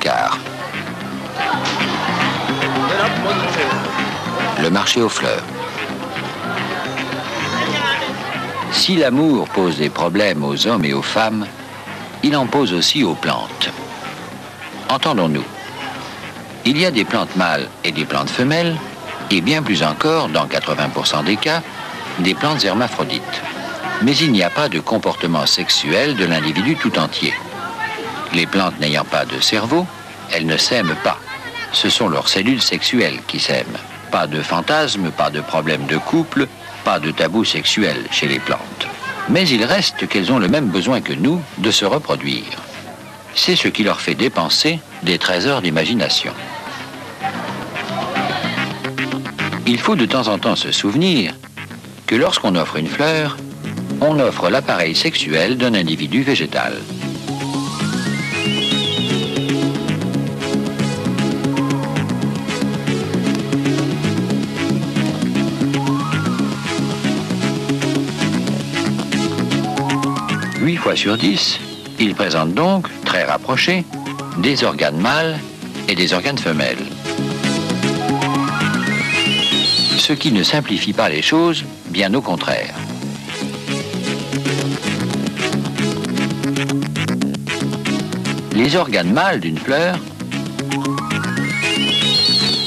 Ricard. Le marché aux fleurs. Si l'amour pose des problèmes aux hommes et aux femmes, il en pose aussi aux plantes. Entendons-nous. Il y a des plantes mâles et des plantes femelles, et bien plus encore, dans 80% des cas, des plantes hermaphrodites. Mais il n'y a pas de comportement sexuel de l'individu tout entier. Les plantes n'ayant pas de cerveau, elles ne s'aiment pas. Ce sont leurs cellules sexuelles qui s'aiment. Pas de fantasmes, pas de problème de couple, pas de tabou sexuel chez les plantes. Mais il reste qu'elles ont le même besoin que nous de se reproduire. C'est ce qui leur fait dépenser des trésors d'imagination. Il faut de temps en temps se souvenir que lorsqu'on offre une fleur, on offre l'appareil sexuel d'un individu végétal. Huit fois sur 10, il présente donc, très rapprochés, des organes mâles et des organes femelles. Ce qui ne simplifie pas les choses, bien au contraire. Les organes mâles d'une fleur,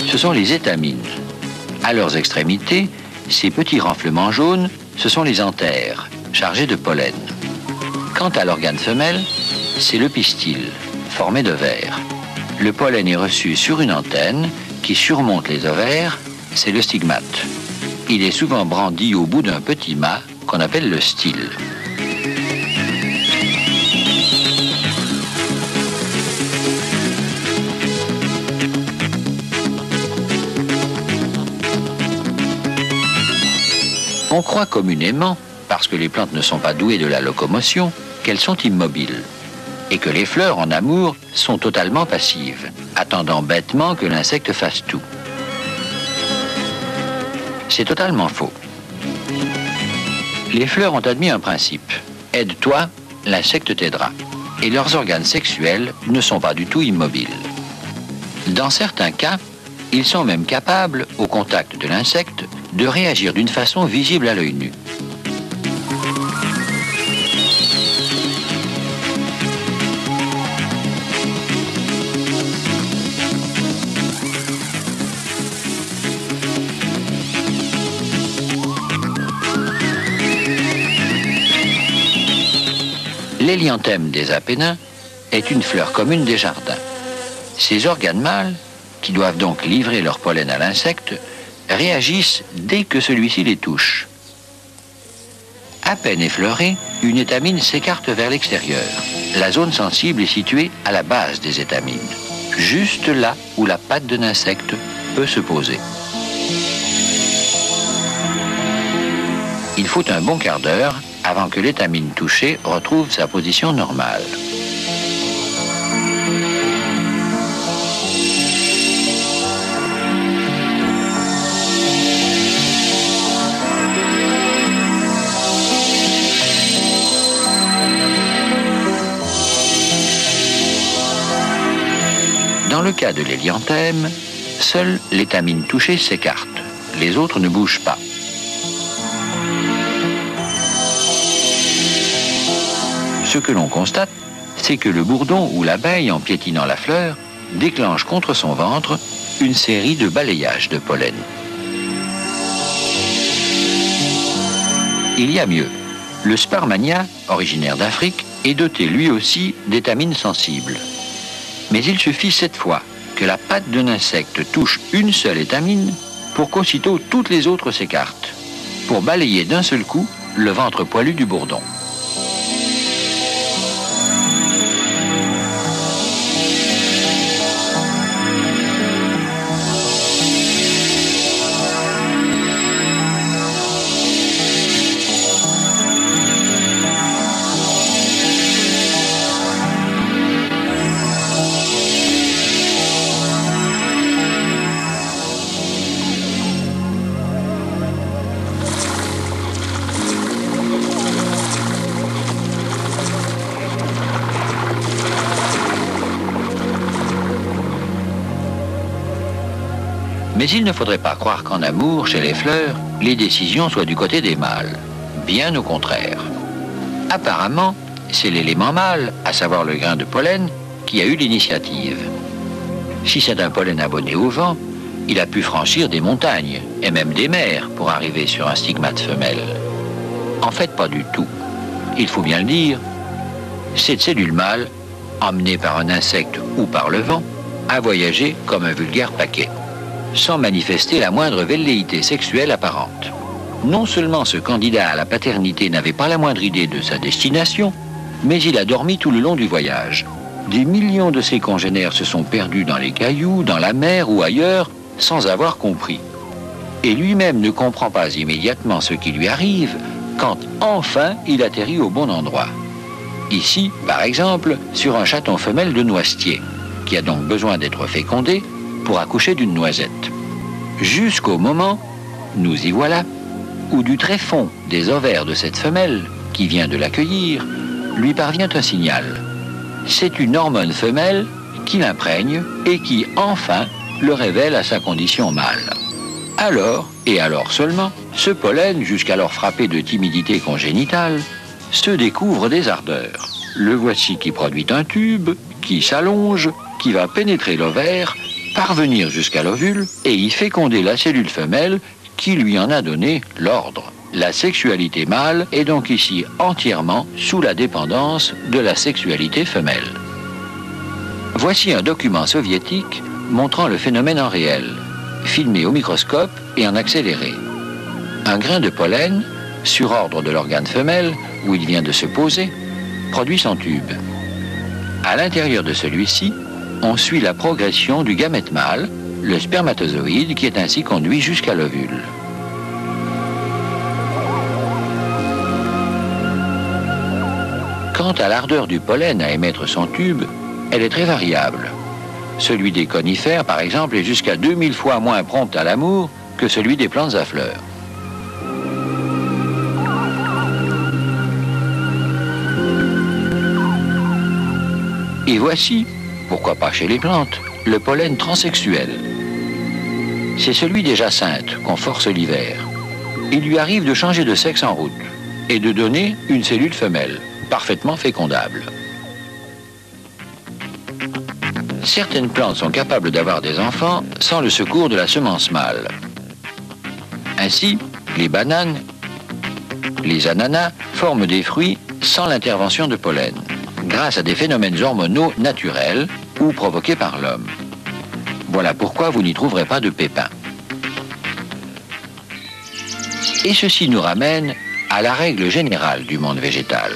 ce sont les étamines. À leurs extrémités, ces petits renflements jaunes, ce sont les anthères, chargés de pollen. Quant à l'organe femelle, c'est le pistil, formé d'ovaires. Le pollen est reçu sur une antenne qui surmonte les ovaires, c'est le stigmate. Il est souvent brandi au bout d'un petit mât qu'on appelle le style. On croit communément, parce que les plantes ne sont pas douées de la locomotion, qu'elles sont immobiles, et que les fleurs en amour sont totalement passives, attendant bêtement que l'insecte fasse tout. C'est totalement faux. Les fleurs ont admis un principe. Aide-toi, l'insecte t'aidera. Et leurs organes sexuels ne sont pas du tout immobiles. Dans certains cas, ils sont même capables, au contact de l'insecte, de réagir d'une façon visible à l'œil nu. L'hélianthème des Apennins est une fleur commune des jardins. Ces organes mâles, qui doivent donc livrer leur pollen à l'insecte, réagissent dès que celui-ci les touche. À peine effleurée, une étamine s'écarte vers l'extérieur. La zone sensible est située à la base des étamines, juste là où la patte d'un insecte peut se poser. Il faut un bon quart d'heure avant que l'étamine touchée retrouve sa position normale. Dans le cas de l'hélianthème, seule l'étamine touchée s'écarte. Les autres ne bougent pas. Ce que l'on constate, c'est que le bourdon ou l'abeille, en piétinant la fleur, déclenche contre son ventre une série de balayages de pollen. Il y a mieux. Le Sparmania, originaire d'Afrique, est doté lui aussi d'étamines sensibles. Mais il suffit cette fois que la patte d'un insecte touche une seule étamine pour qu'aussitôt toutes les autres s'écartent, pour balayer d'un seul coup le ventre poilu du bourdon. Mais il ne faudrait pas croire qu'en amour, chez les fleurs, les décisions soient du côté des mâles. Bien au contraire. Apparemment, c'est l'élément mâle, à savoir le grain de pollen, qui a eu l'initiative. Si c'est un pollen abonné au vent, il a pu franchir des montagnes, et même des mers, pour arriver sur un stigmate femelle. En fait, pas du tout. Il faut bien le dire, cette cellule mâle, emmenée par un insecte ou par le vent, a voyagé comme un vulgaire paquet, sans manifester la moindre velléité sexuelle apparente. Non seulement ce candidat à la paternité n'avait pas la moindre idée de sa destination, mais il a dormi tout le long du voyage. Des millions de ses congénères se sont perdus dans les cailloux, dans la mer ou ailleurs, sans avoir compris. Et lui-même ne comprend pas immédiatement ce qui lui arrive quand enfin il atterrit au bon endroit. Ici, par exemple, sur un chaton femelle de noisetier, qui a donc besoin d'être fécondé pour accoucher d'une noisette. Jusqu'au moment, nous y voilà, où du tréfonds des ovaires de cette femelle, qui vient de l'accueillir, lui parvient un signal. C'est une hormone femelle qui l'imprègne et qui, enfin, le révèle à sa condition mâle. Alors, et alors seulement, ce pollen, jusqu'alors frappé de timidité congénitale, se découvre des ardeurs. Le voici qui produit un tube, qui s'allonge, qui va pénétrer l'ovaire, parvenir jusqu'à l'ovule et y féconder la cellule femelle qui lui en a donné l'ordre. La sexualité mâle est donc ici entièrement sous la dépendance de la sexualité femelle. Voici un document soviétique montrant le phénomène en réel, filmé au microscope et en accéléré. Un grain de pollen, sur ordre de l'organe femelle, où il vient de se poser, produit son tube. À l'intérieur de celui-ci, on suit la progression du gamète mâle, le spermatozoïde, qui est ainsi conduit jusqu'à l'ovule. Quant à l'ardeur du pollen à émettre son tube, elle est très variable. Celui des conifères, par exemple, est jusqu'à 2000 fois moins prompt à l'amour que celui des plantes à fleurs. Et voici, pourquoi pas chez les plantes, le pollen transsexuel. C'est celui des jacinthes qu'on force l'hiver. Il lui arrive de changer de sexe en route et de donner une cellule femelle, parfaitement fécondable. Certaines plantes sont capables d'avoir des enfants sans le secours de la semence mâle. Ainsi, les bananes, les ananas forment des fruits sans l'intervention de pollen, grâce à des phénomènes hormonaux naturels ou provoqués par l'homme. Voilà pourquoi vous n'y trouverez pas de pépins. Et ceci nous ramène à la règle générale du monde végétal,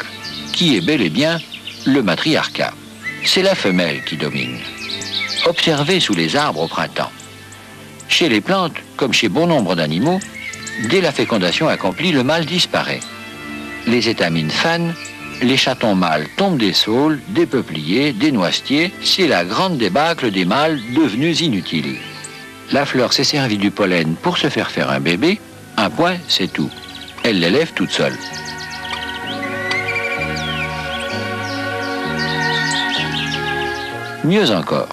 qui est bel et bien le matriarcat. C'est la femelle qui domine. Observez sous les arbres au printemps. Chez les plantes, comme chez bon nombre d'animaux, dès la fécondation accomplie, le mâle disparaît. Les étamines fanent, les chatons mâles tombent des saules, des peupliers, des noisetiers. C'est la grande débâcle des mâles devenus inutiles. La fleur s'est servie du pollen pour se faire un bébé. Un point, c'est tout. Elle l'élève toute seule. Mieux encore,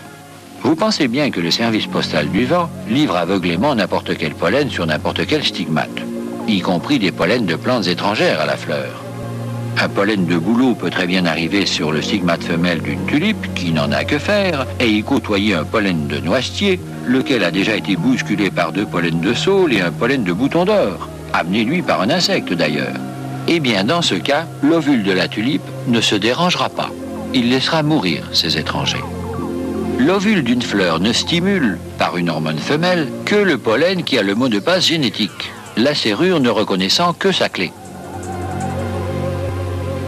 vous pensez bien que le service postal du vent livre aveuglément n'importe quel pollen sur n'importe quel stigmate, y compris des pollens de plantes étrangères à la fleur. Un pollen de bouleau peut très bien arriver sur le stigmate femelle d'une tulipe, qui n'en a que faire, et y côtoyer un pollen de noisetier, lequel a déjà été bousculé par 2 pollens de saule et un pollen de bouton d'or, amené lui par un insecte d'ailleurs. Eh bien, dans ce cas, l'ovule de la tulipe ne se dérangera pas. Il laissera mourir ces étrangers. L'ovule d'une fleur ne stimule, par une hormone femelle, que le pollen qui a le mot de passe génétique, la serrure ne reconnaissant que sa clé.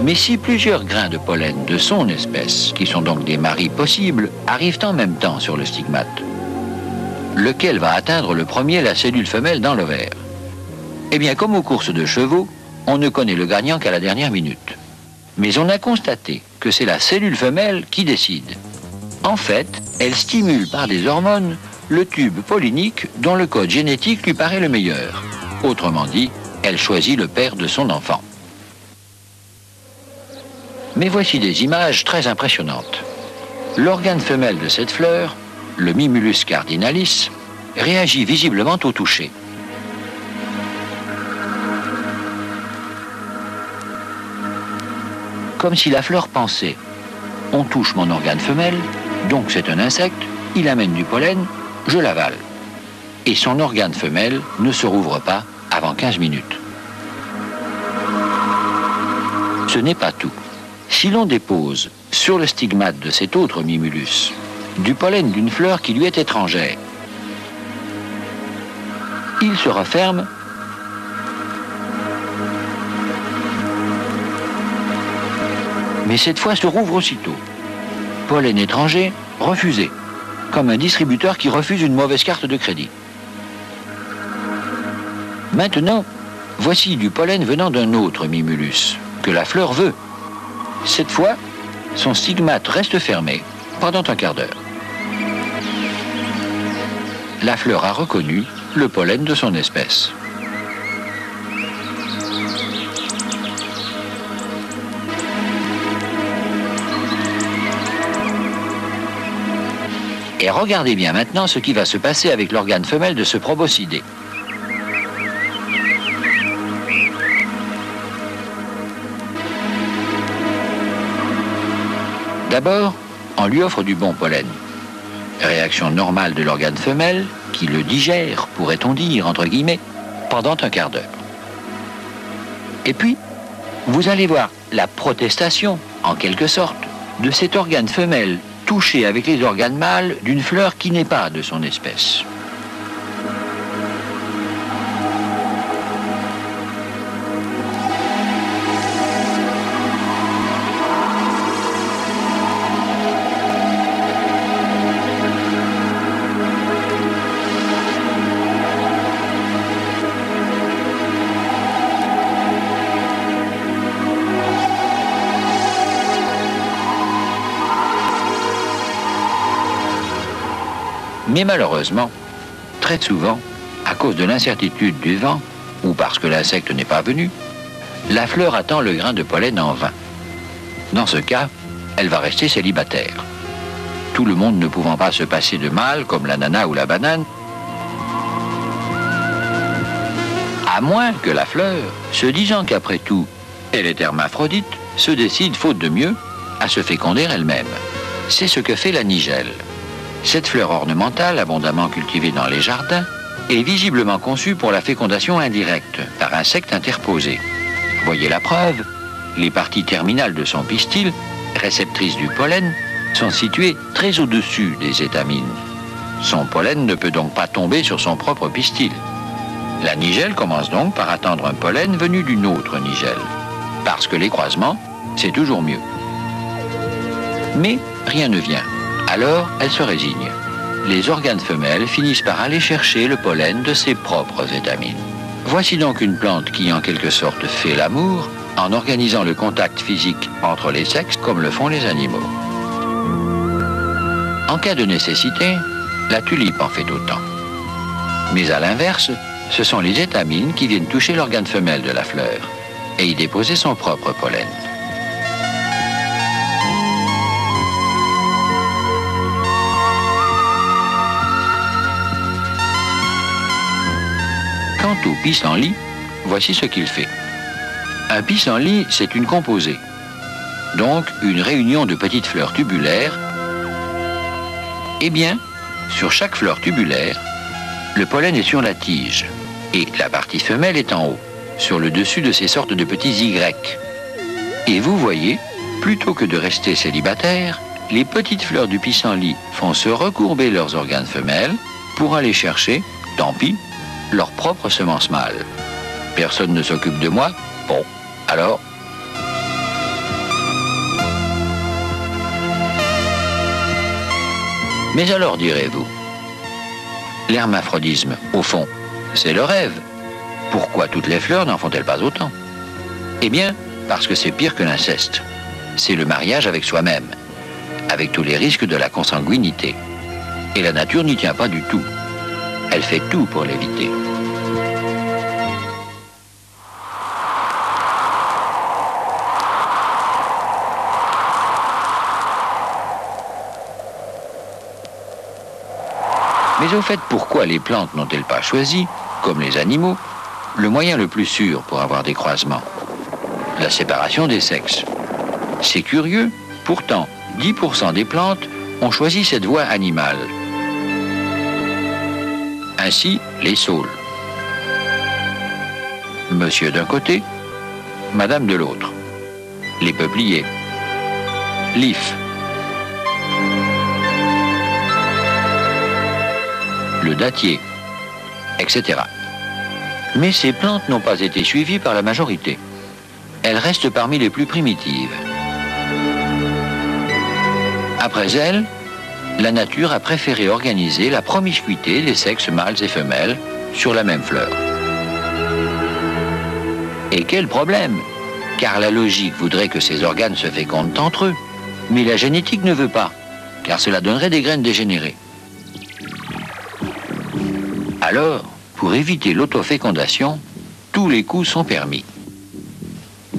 Mais si plusieurs grains de pollen de son espèce, qui sont donc des maris possibles, arrivent en même temps sur le stigmate, lequel va atteindre le premier la cellule femelle dans l'ovaire? Eh bien, comme aux courses de chevaux, on ne connaît le gagnant qu'à la dernière minute. Mais on a constaté que c'est la cellule femelle qui décide. En fait, elle stimule par des hormones le tube pollinique dont le code génétique lui paraît le meilleur. Autrement dit, elle choisit le père de son enfant. Mais voici des images très impressionnantes. L'organe femelle de cette fleur, le Mimulus cardinalis, réagit visiblement au toucher. Comme si la fleur pensait « On touche mon organe femelle, donc c'est un insecte, il amène du pollen, je l'avale. » Et son organe femelle ne se rouvre pas avant 15 minutes. Ce n'est pas tout. Si l'on dépose sur le stigmate de cet autre mimulus du pollen d'une fleur qui lui est étrangère, il se referme mais cette fois se rouvre aussitôt. Pollen étranger, refusé, comme un distributeur qui refuse une mauvaise carte de crédit. Maintenant, voici du pollen venant d'un autre mimulus, que la fleur veut. Cette fois, son stigmate reste fermé pendant un quart d'heure. La fleur a reconnu le pollen de son espèce. Et regardez bien maintenant ce qui va se passer avec l'organe femelle de ce proboscidé. D'abord, on lui offre du bon pollen. Réaction normale de l'organe femelle qui le digère, pourrait-on dire, entre guillemets, pendant un quart d'heure. Et puis, vous allez voir la protestation, en quelque sorte, de cet organe femelle touché avec les organes mâles d'une fleur qui n'est pas de son espèce. Mais malheureusement, très souvent, à cause de l'incertitude du vent, ou parce que l'insecte n'est pas venu, la fleur attend le grain de pollen en vain. Dans ce cas, elle va rester célibataire. Tout le monde ne pouvant pas se passer de mâle, comme l'ananas ou la banane, à moins que la fleur, se disant qu'après tout, elle est hermaphrodite, se décide, faute de mieux, à se féconder elle-même. C'est ce que fait la nigelle. Cette fleur ornementale, abondamment cultivée dans les jardins, est visiblement conçue pour la fécondation indirecte, par insectes interposés. Voyez la preuve, les parties terminales de son pistil, réceptrices du pollen, sont situées très au-dessus des étamines. Son pollen ne peut donc pas tomber sur son propre pistil. La nigelle commence donc par attendre un pollen venu d'une autre nigelle, parce que les croisements, c'est toujours mieux. Mais rien ne vient. Alors, elle se résigne. Les organes femelles finissent par aller chercher le pollen de ses propres étamines. Voici donc une plante qui, en quelque sorte, fait l'amour en organisant le contact physique entre les sexes comme le font les animaux. En cas de nécessité, la tulipe en fait autant. Mais à l'inverse, ce sont les étamines qui viennent toucher l'organe femelle de la fleur et y déposer son propre pollen. Quant au pissenlit, voici ce qu'il fait. Un pissenlit, c'est une composée, donc une réunion de petites fleurs tubulaires. Eh bien, sur chaque fleur tubulaire, le pollen est sur la tige et la partie femelle est en haut, sur le dessus de ces sortes de petits Y. Et vous voyez, plutôt que de rester célibataires, les petites fleurs du pissenlit font se recourber leurs organes femelles pour aller chercher, tant pis, leur propre semence mâle. Personne ne s'occupe de moi? Bon, alors... Mais alors, direz-vous, l'hermaphrodisme, au fond, c'est le rêve. Pourquoi toutes les fleurs n'en font-elles pas autant? Eh bien, parce que c'est pire que l'inceste. C'est le mariage avec soi-même, avec tous les risques de la consanguinité. Et la nature n'y tient pas du tout. Elle fait tout pour l'éviter. Mais Mais au fait, pourquoi les plantes n'ont-elles pas choisi, comme les animaux, le moyen le plus sûr pour avoir des croisements? La séparation des sexes. C'est curieux, pourtant, 10% des plantes ont choisi cette voie animale. Ainsi, les saules. Monsieur d'un côté, madame de l'autre. Les peupliers. L'if. Le dattier, etc. Mais ces plantes n'ont pas été suivies par la majorité. Elles restent parmi les plus primitives. Après elles, la nature a préféré organiser la promiscuité des sexes mâles et femelles sur la même fleur. Et quel problème! Car la logique voudrait que ces organes se fécondent entre eux. Mais la génétique ne veut pas, car cela donnerait des graines dégénérées. Alors, pour éviter l'autofécondation, tous les coups sont permis.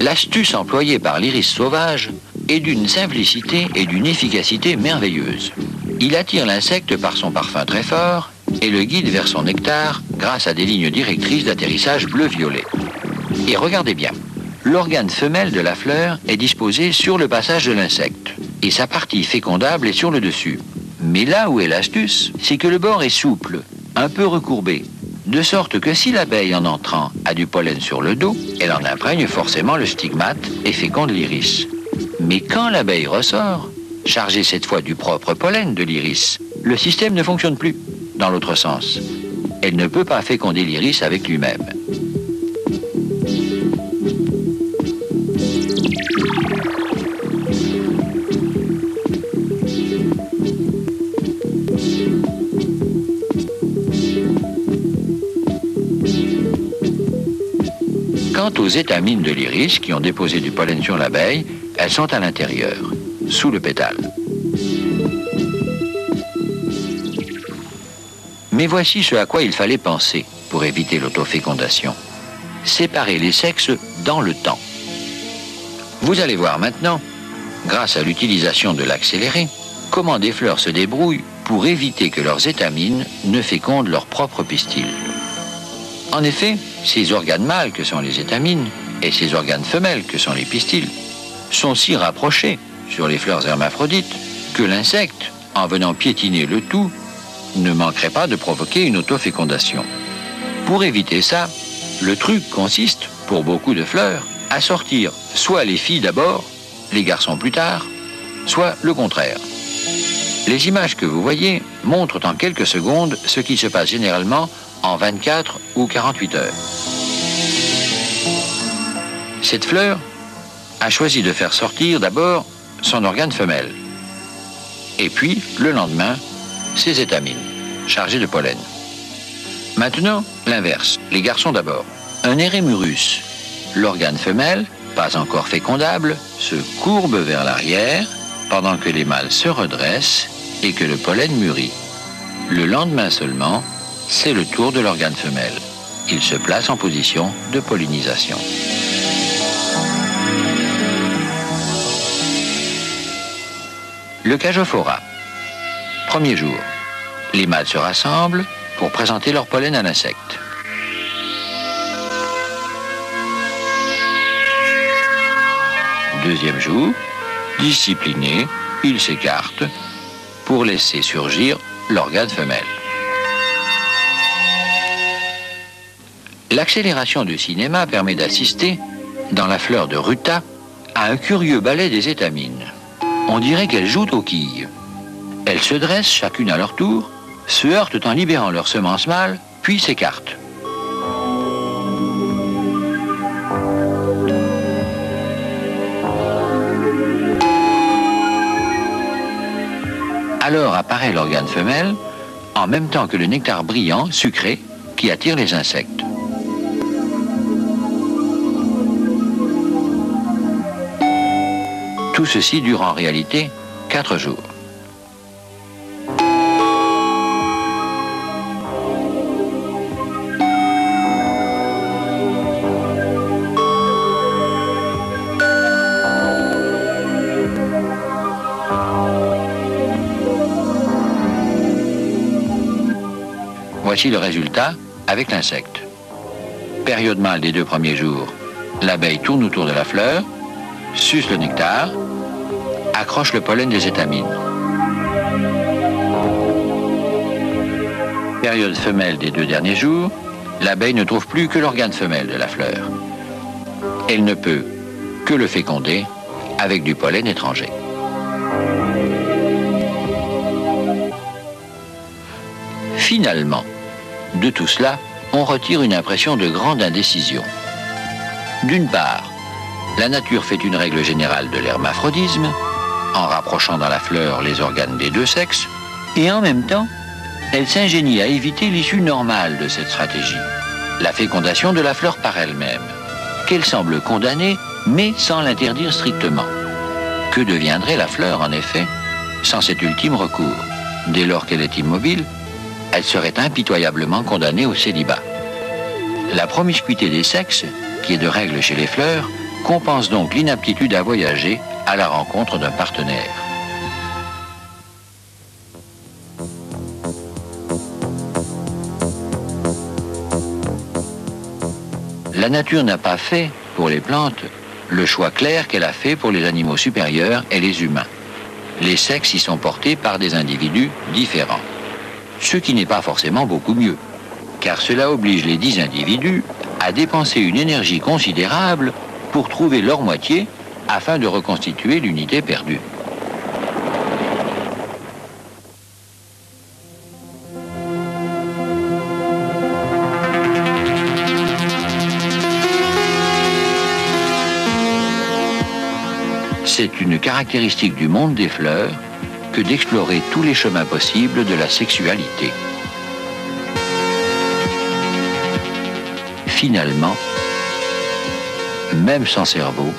L'astuce employée par l'iris sauvage est d'une simplicité et d'une efficacité merveilleuse. Il attire l'insecte par son parfum très fort et le guide vers son nectar grâce à des lignes directrices d'atterrissage bleu-violet. Et regardez bien, l'organe femelle de la fleur est disposé sur le passage de l'insecte et sa partie fécondable est sur le dessus. Mais là où est l'astuce, c'est que le bord est souple, un peu recourbé, de sorte que si l'abeille en entrant a du pollen sur le dos, elle en imprègne forcément le stigmate et féconde l'iris. Mais quand l'abeille ressort, chargée cette fois du propre pollen de l'iris, le système ne fonctionne plus, dans l'autre sens. Elle ne peut pas féconder l'iris avec lui-même. Quant aux étamines de l'iris qui ont déposé du pollen sur l'abeille, elles sont à l'intérieur, sous le pétale. Mais voici ce à quoi il fallait penser pour éviter l'autofécondation. Séparer les sexes dans le temps. Vous allez voir maintenant, grâce à l'utilisation de l'accéléré, comment des fleurs se débrouillent pour éviter que leurs étamines ne fécondent leur propre pistil. En effet, ces organes mâles que sont les étamines et ces organes femelles que sont les pistils sont si rapprochés sur les fleurs hermaphrodites que l'insecte, en venant piétiner le tout, ne manquerait pas de provoquer une autofécondation. Pour éviter ça, le truc consiste, pour beaucoup de fleurs, à sortir soit les filles d'abord, les garçons plus tard, soit le contraire. Les images que vous voyez montrent en quelques secondes ce qui se passe généralement en 24 ou 48 heures. Cette fleur a choisi de faire sortir d'abord son organe femelle. Et puis, le lendemain, ses étamines, chargées de pollen. Maintenant, l'inverse, les garçons d'abord. Un érémurus, l'organe femelle, pas encore fécondable, se courbe vers l'arrière pendant que les mâles se redressent et que le pollen mûrit. Le lendemain seulement, c'est le tour de l'organe femelle. Il se place en position de pollinisation. Le cageophora. Premier jour. Les mâles se rassemblent pour présenter leur pollen à l'insecte. Deuxième jour. Disciplinés, ils s'écartent pour laisser surgir l'organe femelle. L'accélération du cinéma permet d'assister, dans la fleur de Ruta, à un curieux ballet des étamines. On dirait qu'elles jouent aux quilles. Elles se dressent chacune à leur tour, se heurtent en libérant leurs semences mâles, puis s'écartent. Alors apparaît l'organe femelle, en même temps que le nectar brillant, sucré, qui attire les insectes. Tout ceci dure en réalité 4 jours. Voici le résultat avec l'insecte. Période mâle des 2 premiers jours, l'abeille tourne autour de la fleur, suce le nectar, accroche le pollen des étamines. Période femelle des 2 derniers jours, l'abeille ne trouve plus que l'organe femelle de la fleur. Elle ne peut que le féconder avec du pollen étranger. Finalement, de tout cela, on retire une impression de grande indécision. D'une part, la nature fait une règle générale de l'hermaphrodisme, en rapprochant dans la fleur les organes des 2 sexes, et en même temps, elle s'ingénie à éviter l'issue normale de cette stratégie, la fécondation de la fleur par elle-même, qu'elle semble condamner, mais sans l'interdire strictement. Que deviendrait la fleur, en effet, sans cet ultime recours? Dès lors qu'elle est immobile, elle serait impitoyablement condamnée au célibat. La promiscuité des sexes, qui est de règle chez les fleurs, compense donc l'inaptitude à voyager à la rencontre d'un partenaire. La nature n'a pas fait, pour les plantes, le choix clair qu'elle a fait pour les animaux supérieurs et les humains. Les sexes y sont portés par des individus différents. Ce qui n'est pas forcément beaucoup mieux, car cela oblige les 10 individus à dépenser une énergie considérable pour trouver leur moitié afin de reconstituer l'unité perdue. C'est une caractéristique du monde des fleurs que d'explorer tous les chemins possibles de la sexualité. Finalement, même sans cerveau,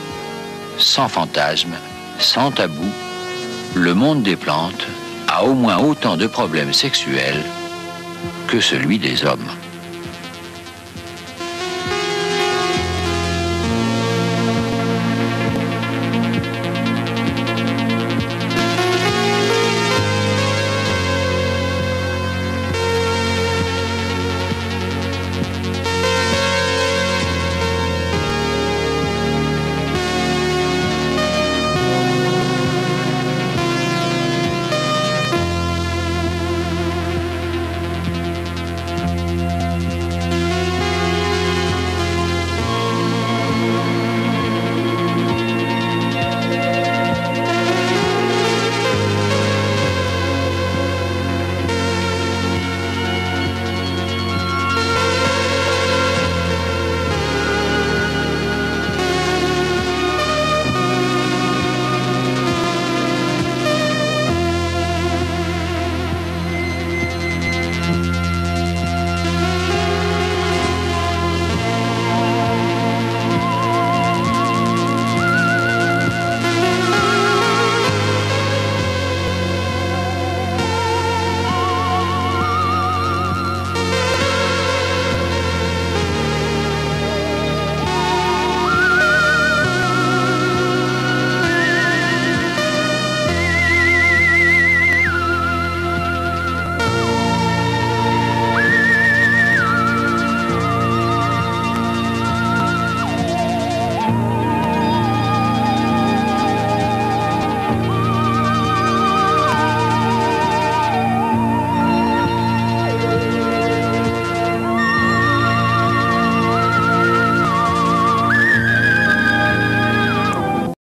sans fantasme, sans tabou, le monde des plantes a au moins autant de problèmes sexuels que celui des hommes.